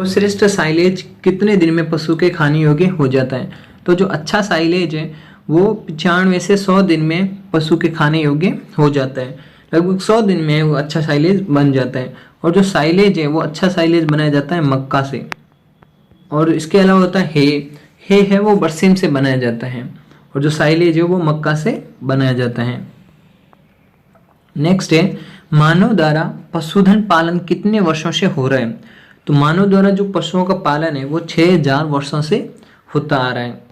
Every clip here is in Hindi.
सर्वश्रेष्ठ साइलेज कितने दिन में पशु के खाने योग्य हो जाता है? तो जो अच्छा साइलेज है वो 95 से 100 दिन में पशु के खाने योग्य हो जाता है। लगभग 100 दिन में वो अच्छा साइलेज बन जाता है। और जो साइलेज है वो अच्छा साइलेज बनाया जाता है मक्का से। और इसके अलावा होता है हे है वो बरसीम से बनाया जाता है। और जो साइलेज है वो मक्का से बनाया जाता है। नेक्स्ट है, मानव द्वारा पशुधन पालन कितने वर्षों से हो रहा है? तो मानव द्वारा जो पशुओं का पालन है वो 6000 वर्षों से होता आ रहा है।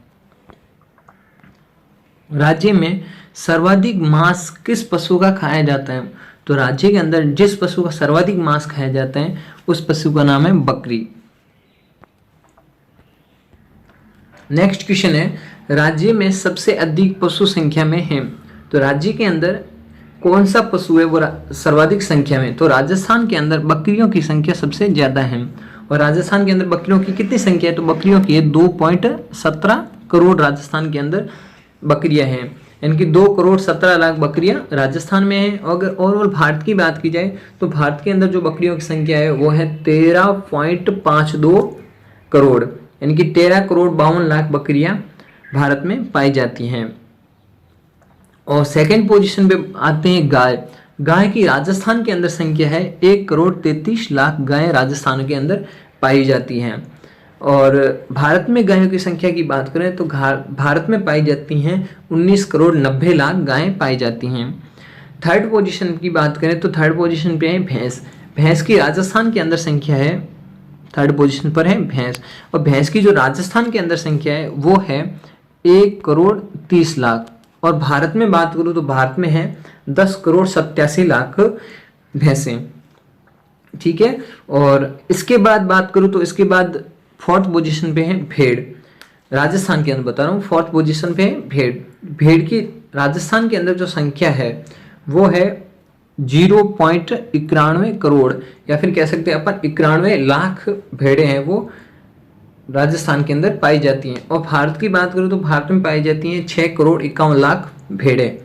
राज्य में सर्वाधिक मांस किस पशु का खाया जाता है? तो राज्य के अंदर जिस पशु का सर्वाधिक मांस खाया जाता है उस पशु का नाम है बकरी। नेक्स्ट क्वेश्चन है, राज्य में सबसे अधिक पशु संख्या में है? तो राज्य के अंदर कौन सा पशु है वो सर्वाधिक संख्या में? तो राजस्थान के अंदर बकरियों की संख्या सबसे ज्यादा है। और राजस्थान के अंदर बकरियों की कितनी संख्या है? तो बकरियों की 2.17 करोड़ राजस्थान के अंदर बकरियां हैं। इनकी 2,17,00,000 बकरियां राजस्थान में हैं। अगर ओवरऑल भारत की बात की जाए तो भारत के अंदर जो बकरियों की संख्या है वो है 13.52 करोड़, यानी कि 13,52,00,000 बकरियां भारत में पाई जाती हैं। और सेकेंड पोजीशन पे आते हैं गाय की राजस्थान के अंदर संख्या है 1,33,00,000 गायें राजस्थान के अंदर पाई जाती हैं। और भारत में गायों की संख्या की बात करें तो भारत में पाई जाती हैं 19,90,00,000 गायें पाई जाती हैं। थर्ड पोजीशन की बात करें तो थर्ड पोजीशन पे है भैंस की राजस्थान के अंदर संख्या है, थर्ड पोजीशन पर है भैंस। और भैंस की जो राजस्थान के अंदर संख्या है वो है 1,30,00,000। और भारत में बात करूं तो भारत में है 10,87,00,000 भैंसें। ठीक है। और इसके बाद बात करूं तो इसके बाद फोर्थ पोजीशन पे है भेड़। राजस्थान के अंदर बता रहा हूँ, फोर्थ पोजीशन पे है भेड़ की राजस्थान के अंदर जो संख्या है वो है 0.91 करोड़, या फिर कह सकते हैं अपन 91 लाख भेड़ें हैं वो राजस्थान के अंदर पाई जाती हैं। और भारत की बात करूं तो भारत में पाई जाती हैं 6,51,00,000 भेड़ें।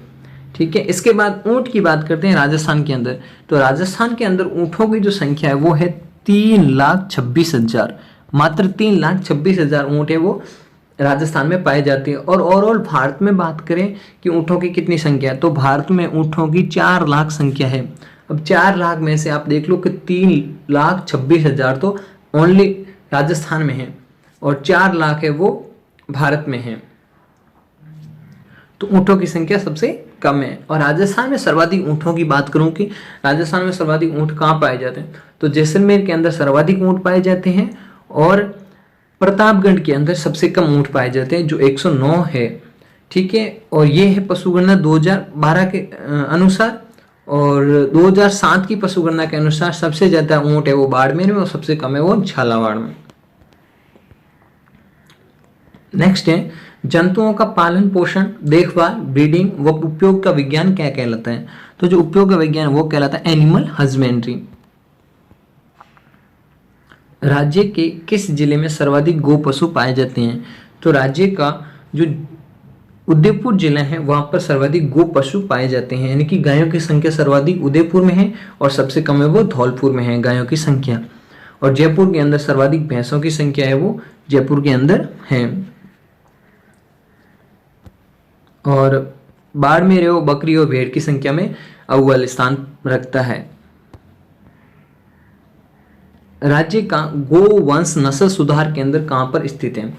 ठीक है। इसके बाद ऊंट की बात करते हैं राजस्थान के अंदर। तो राजस्थान के अंदर ऊंटों की जो संख्या है वो है 3,26,000, मात्र 3,26,000 ऊंट है वो राजस्थान में पाए जाते हैं। और ओवरऑल भारत में बात करें कि ऊंटों की कितनी संख्या है, तो भारत में ऊंटों की 4 लाख संख्या है। अब 4 लाख में से आप देख लो कि 3,26,000 तो ओनली राजस्थान में है और 4 लाख है वो भारत में है। तो ऊंटों की संख्या सबसे कम है। और राजस्थान में सर्वाधिक ऊंटों की बात करूं कि राजस्थान में सर्वाधिक ऊंट कहाँ पाए जाते हैं, तो जैसलमेर के अंदर सर्वाधिक ऊंट पाए जाते हैं और प्रतापगढ़ के अंदर सबसे कम ऊंट पाए जाते हैं जो 109 है। ठीक है। और ये है पशुगणना 2012 के अनुसार। और 2007 की पशुगणना के अनुसार सबसे ज्यादा ऊंट है वो बाड़मेर में और सबसे कम है वो झालावाड़ में। नेक्स्ट है, जंतुओं का पालन पोषण, देखभाल, ब्रीडिंग व उपयोग का विज्ञान क्या कहलाता है? तो जो उपयोग का विज्ञान वो कहलाता है एनिमल हस्बेंड्री। राज्य के किस जिले में सर्वाधिक गो पशु पाए जाते हैं? तो राज्य का जो उदयपुर जिला है वहां पर सर्वाधिक गो पशु पाए जाते हैं, यानी कि गायों की संख्या सर्वाधिक उदयपुर में है और सबसे कम है वो धौलपुर में है गायों की संख्या। और जयपुर के अंदर सर्वाधिक भैंसों की संख्या है वो जयपुर के अंदर है। और बाड़मेर वो बकरी और भेड़ की संख्या में अव्वल स्थान रखता है। राज्य का गोवंश नस्ल सुधार केंद्र कहां पर स्थित है?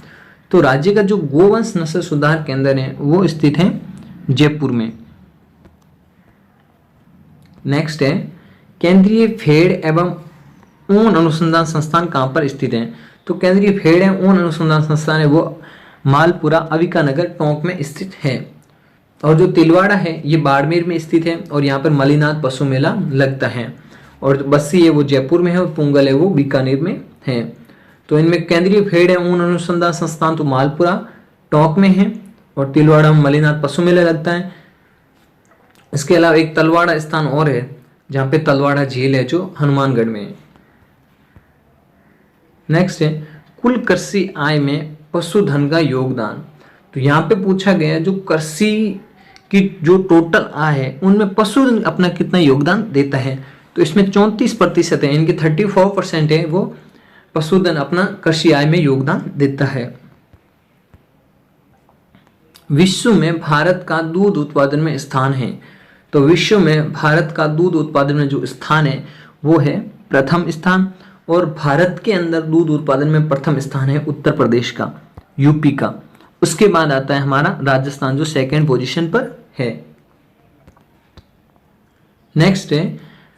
तो राज्य का जो गोवंश नस्ल सुधार केंद्र है वो स्थित है जयपुर में। नेक्स्ट है, केंद्रीय भेड़ एवं ऊन अनुसंधान संस्थान कहां पर स्थित है? तो केंद्रीय भेड़ एवं ऊन अनुसंधान संस्थान है वो मालपुरा अविका नगर टोंक में स्थित है। और जो तिलवाड़ा है ये बाड़मेर में स्थित है और यहाँ पर मलिनाथ पशु मेला लगता है। और बस्सी है वो जयपुर में है और पुंगल है वो बीकानेर में है। तो इनमें केंद्रीय भेड़ एवं ऊन अनुसंधान संस्थान तो मालपुरा टोंक में है और तिलवाड़ा में मलिनाथ पशु मेला लगता है। इसके अलावा एक तलवाड़ा स्थान और है जहाँ पे तलवाड़ा झील है जो हनुमानगढ़ में है। नेक्स्ट है, कुल कृषि आय में पशुधन का योगदान। तो यहाँ पे पूछा गया जो कृषि की जो टोटल आय है उनमें पशुधन अपना कितना योगदान देता है। तो इसमें 34% है, इनके 34% है वो पशुधन अपना कृषि आय में योगदान देता है। विश्व में भारत का दूध उत्पादन में स्थान है, तो विश्व में भारत का दूध उत्पादन में जो स्थान है वो है प्रथम स्थान। और भारत के अंदर दूध उत्पादन में प्रथम स्थान है उत्तर प्रदेश का, यूपी का। उसके बाद आता है हमारा राजस्थान जो सेकंड पोजीशन पर है। नेक्स्ट है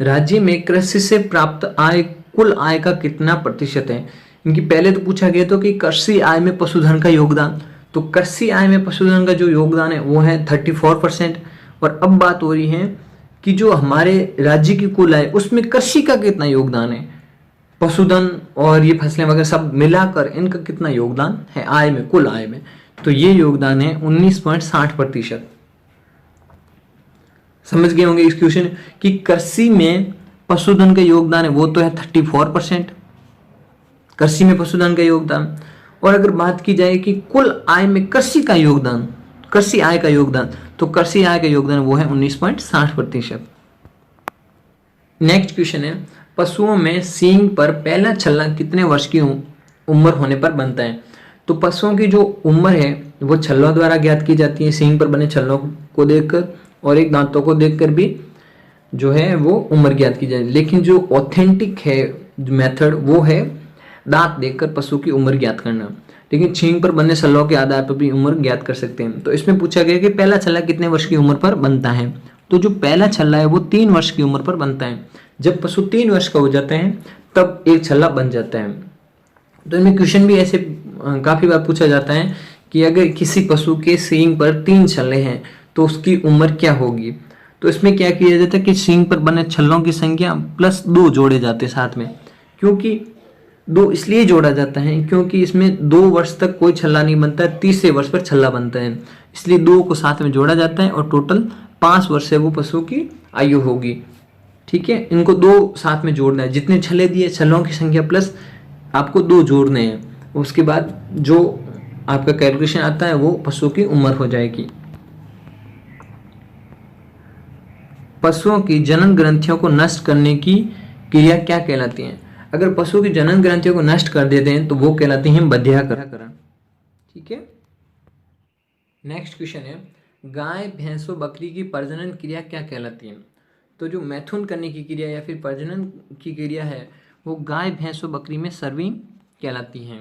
राज्य में कृषि से प्राप्त आय कुल आय का कितना प्रतिशत है। इनकी पहले तो पूछा गया था कि कृषि आय में पशुधन का योगदान, तो कृषि आय में पशुधन का जो योगदान है वो है 34%। और अब बात हो रही है कि जो हमारे राज्य की कुल आय उसमें कृषि का कितना योगदान है, पशुधन और ये फसलें वगैरह सब मिलाकर इनका कितना योगदान है आय में, कुल आय में। तो ये योगदान है 19.60%। समझ गए होंगे इस क्वेश्चन कि कृषि में पशुधन का योगदान है वो तो है 34%, कृषि में पशुधन का योगदान। और अगर बात की जाए कि कुल आय में कृषि का योगदान, कृषि आय का योगदान, तो कृषि आय का योगदान वो है 19.60%। नेक्स्ट क्वेश्चन है पशुओं में सींग पर पहला छल्ला कितने वर्ष की उम्र होने पर बनता है। तो पशुओं की जो उम्र है वो छल्लों द्वारा ज्ञात की जाती है, सींग पर बने छल्लों को देखकर और एक दांतों को देखकर भी जो है वो उम्र ज्ञात की जाती है। लेकिन जो ऑथेंटिक है मेथड वो है दांत देखकर पशु की उम्र ज्ञात करना, लेकिन छींग पर बने छल्लों के आधार पर भी उम्र ज्ञात कर सकते हैं। तो इसमें पूछा गया कि पहला छल्ला कितने वर्ष की उम्र पर बनता है। तो जो पहला छल्ला है वो 3 वर्ष की उम्र पर बनता है। जब पशु 3 वर्ष का हो जाता है तब एक छल्ला बन जाता है। तो इनमें क्वेश्चन भी ऐसे काफी बार पूछा जाता है कि अगर किसी पशु के सींग पर 3 छल्ले हैं तो उसकी उम्र क्या होगी। तो इसमें क्या किया जाता है कि सींग पर बने छल्लों की संख्या प्लस 2 जोड़े जाते हैं साथ में, क्योंकि 2 इसलिए जोड़ा जाता है क्योंकि इसमें 2 वर्ष तक कोई छल्ला नहीं बनता है, तीसरे वर्ष पर छल्ला बनता है, इसलिए 2 को साथ में जोड़ा जाता है और टोटल 5 वर्ष से वो पशु की आयु होगी। ठीक है, इनको 2 साथ में जोड़ना है, जितने छल्ले दिए छल्लों की संख्या प्लस आपको 2 जोड़ने हैं, उसके बाद जो आपका कैलकुलेशन आता है वो पशु की उम्र हो जाएगी। पशुओं की जनन ग्रंथियों को नष्ट करने की क्रिया क्या कहलाती है। अगर पशु की जनन ग्रंथियों को नष्ट कर देते हैं तो वो कहलाती है बधियाकरण। ठीक है। नेक्स्ट क्वेश्चन है गाय भैंसों बकरी की प्रजनन क्रिया क्या कहलाती है। तो जो मैथुन करने की क्रिया या फिर प्रजनन की क्रिया है वो गाय भैंसों बकरी में सर्विंग कहलाती है।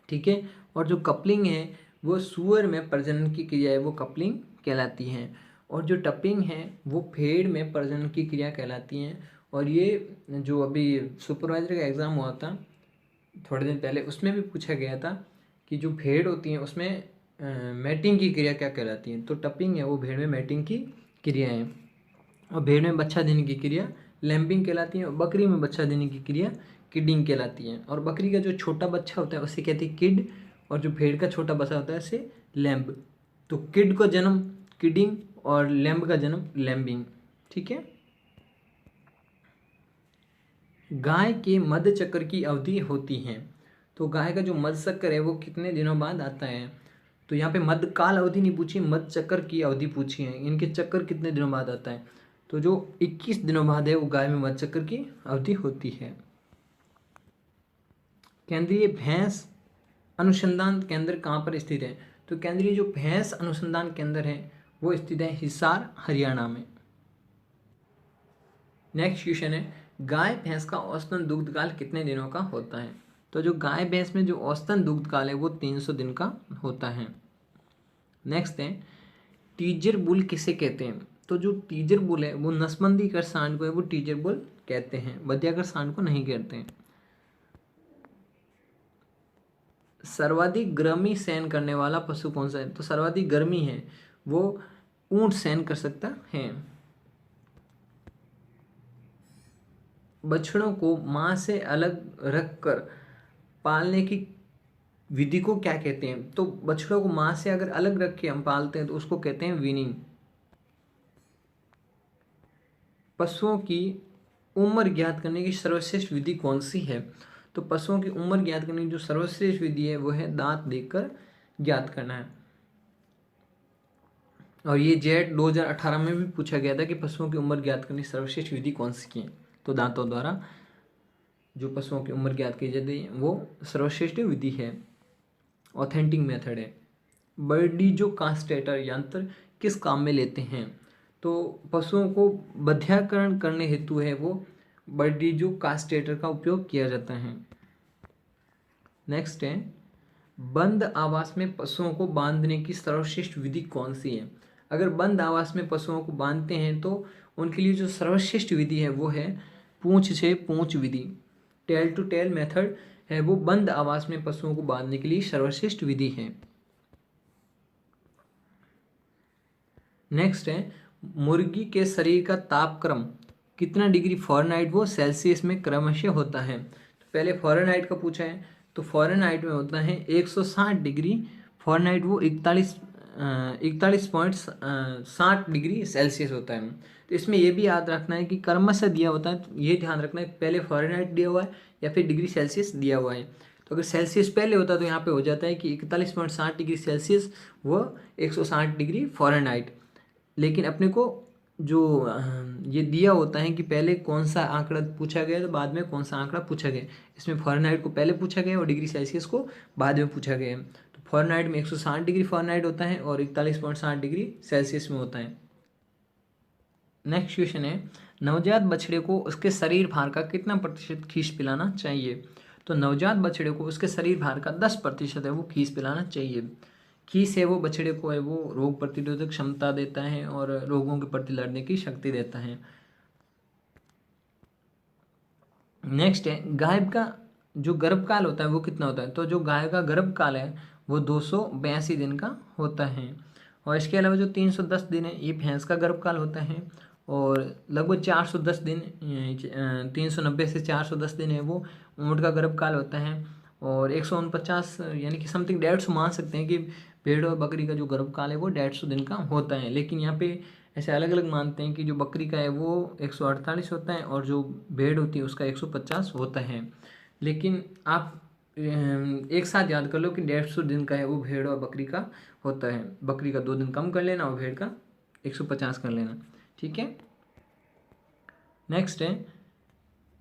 ठीक है। और जो कपलिंग है वो सुअर में प्रजनन की क्रिया है वो कपलिंग कहलाती है। और जो टपिंग है वो भेड़ में प्रजनन की क्रिया कहलाती है। और ये जो अभी सुपरवाइजर का एग्ज़ाम हुआ था थोड़े दिन पहले उसमें भी पूछा गया था कि जो भेड़ होती है उसमें मैटिंग की क्रिया क्या कहलाती है। तो टपिंग है वो भेड़ में मैटिंग की क्रिया है। और भेड़ में बच्चा देने की क्रिया लैम्पिंग कहलाती है। और बकरी में बच्चा देने की क्रिया किडिंग कहलाती है। और बकरी का जो छोटा बच्चा होता है उसे कहते हैं किड, और जो भेड़ का छोटा बच्चा होता है उसे लैम्ब। तो किड का जन्म किडिंग और लैम्ब का जन्म लैम्बिंग। ठीक है। गाय के मध्य चक्र की अवधि होती है। तो गाय का जो मध्य चक्र है वो कितने दिनों बाद आता है। तो यहाँ पे मध्यकाल अवधि नहीं पूछी, मध्य चक्र की अवधि पूछी है, इनके चक्कर कितने दिनों बाद आता है। तो जो 21 दिनों बाद है वो गाय में मध्य चक्र की अवधि होती है। केंद्रीय भैंस अनुसंधान केंद्र कहाँ पर स्थित है। तो केंद्रीय जो भैंस अनुसंधान केंद्र है वो स्थित है हिसार हरियाणा में। नेक्स्ट क्वेश्चन है गाय भैंस का औसतन दुग्धकाल कितने दिनों का होता है। तो जो गाय भैंस में जो औसतन दुग्धकाल है वो 300 दिन का होता है। नेक्स्ट है टीजर बुल किसे कहते हैं। तो जो टीजर बुल है वो नसबंदी कर सांड को है वो टीजर बुल कहते हैं, बधियाकर सांड को नहीं कहते हैं। सर्वाधिक गर्मी सहन करने वाला पशु कौन सा है। तो सर्वाधिक गर्मी है वो ऊंट सहन कर सकता है। बछड़ों को मां से अलग रखकर पालने की विधि को क्या कहते हैं। तो बछड़ों को मां से अगर अलग रख के हम पालते हैं तो उसको कहते हैं वीनिंग। पशुओं की उम्र ज्ञात करने की सर्वश्रेष्ठ विधि कौन सी है। तो पशुओं की उम्र ज्ञात करने की जो सर्वश्रेष्ठ विधि है वो है दांत देखकर ज्ञात करना है। और ये जेट 2018 में भी पूछा गया था कि पशुओं की उम्र ज्ञात करने की सर्वश्रेष्ठ विधि कौन सी है। तो दांतों द्वारा जो पशुओं की उम्र ज्ञात की जाती है वो सर्वश्रेष्ठ विधि है, ऑथेंटिक मेथड है। बर्डीजो कास्ट्रेटर यंत्र किस काम में लेते हैं? तो पशुओं को बधियाकरण करने हेतु है वो बर्डीजो कास्ट्रेटर का उपयोग किया जाता है। नेक्स्ट है, बंद आवास में पशुओं को बांधने की सर्वश्रेष्ठ विधि कौन सी है? अगर बंद आवास में पशुओं को बांधते हैं तो उनके लिए जो सर्वश्रेष्ठ विधि है वो है पूंछ से पूंछ विधि, टेल टू टेल मेथड है वो बंद आवास में पशुओं को बांधने के लिए सर्वश्रेष्ठ विधि है। नेक्स्ट है, मुर्गी के शरीर का तापक्रम कितना डिग्री फ़ारेनहाइट व सेल्सियस में क्रमशः होता है? तो पहले फ़ारेनहाइट का पूछा है, तो फ़ारेनहाइट में होता है 160 डिग्री फ़ारेनहाइट, वो 41.60 डिग्री सेल्सियस होता है। तो इसमें यह भी याद रखना है कि क्रमशः दिया होता है, तो ये ध्यान रखना है पहले फ़ारेनहाइट दिया हुआ है या फिर डिग्री सेल्सियस दिया हुआ है। तो अगर सेल्सियस पहले होता तो यहाँ पे हो जाता है कि 41.60 डिग्री सेल्सियस व 160 डिग्री फ़ारेनहाइट। लेकिन अपने को जो ये दिया होता है कि पहले कौन सा आंकड़ा पूछा गया तो बाद में कौन सा आंकड़ा पूछा गया, इसमें फ़ारेनहाइट को पहले पूछा गया और डिग्री सेल्सियस को बाद में पूछा गया। तो फ़ारेनहाइट में 160 डिग्री फ़ारेनहाइट होता है और 41.60 डिग्री सेल्सियस में होता है। नेक्स्ट क्वेश्चन है, नवजात बछड़े को उसके शरीर भार का कितना प्रतिशत खीस पिलाना चाहिए? तो नवजात बछड़े को उसके शरीर भार का 10% है वो खीस पिलाना चाहिए। खीस है वो बछड़े को है वो रोग प्रतिरोधक क्षमता देता है और रोगों के प्रति लड़ने की शक्ति देता है। नेक्स्ट है, गाय का जो गर्भकाल होता है वो कितना होता है? तो जो गाय का गर्भकाल है वो 282 दिन का होता है। और इसके अलावा जो 310 दिन है ये भैंस का गर्भकाल होता है और लगभग 410 दिन 390 से 410 दिन है वो ऊँट का गर्भकाल होता है और 149 यानी कि समथिंग 150 मान सकते हैं कि भेड़ और बकरी का जो गर्भकाल है वो 150 दिन का होता है। लेकिन यहाँ पे ऐसे अलग अलग मानते हैं कि जो बकरी का है वो 148 होता है और जो भेड़ होती है उसका 150 होता है। लेकिन आप एक साथ याद कर लो कि 150 दिन का है वो भेड़ और बकरी का होता है। बकरी का 2 दिन कम कर लेना और भेड़ का 150 कर लेना, ठीक है। नेक्स्ट है,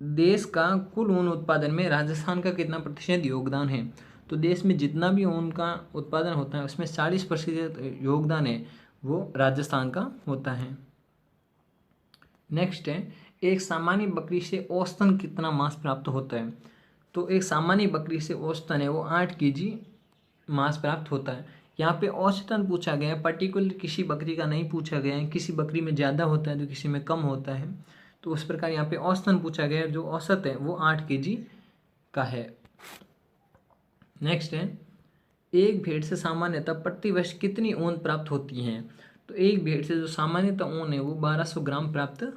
देश का कुल ऊन उत्पादन में राजस्थान का कितना प्रतिशत योगदान है? तो देश में जितना भी ऊन का उत्पादन होता है उसमें 40% योगदान है वो राजस्थान का होता है। नेक्स्ट है, एक सामान्य बकरी से औसतन कितना मांस प्राप्त होता है? तो एक सामान्य बकरी से औसतन है वो 8 kg मांस प्राप्त होता है। यहाँ पे औसतन पूछा गया है, पर्टिकुलर किसी बकरी का नहीं पूछा गया है। किसी बकरी में ज़्यादा होता है तो किसी में कम होता है, तो उस प्रकार यहाँ पे औसतन पूछा गया है। जो औसत है वो 8 kg का है। नेक्स्ट है, एक भेड़ से सामान्यतः प्रति वर्ष कितनी ऊन प्राप्त होती है? तो एक भेड़ से जो सामान्यतः ऊन है वो 1200 ग्राम प्राप्त होती है।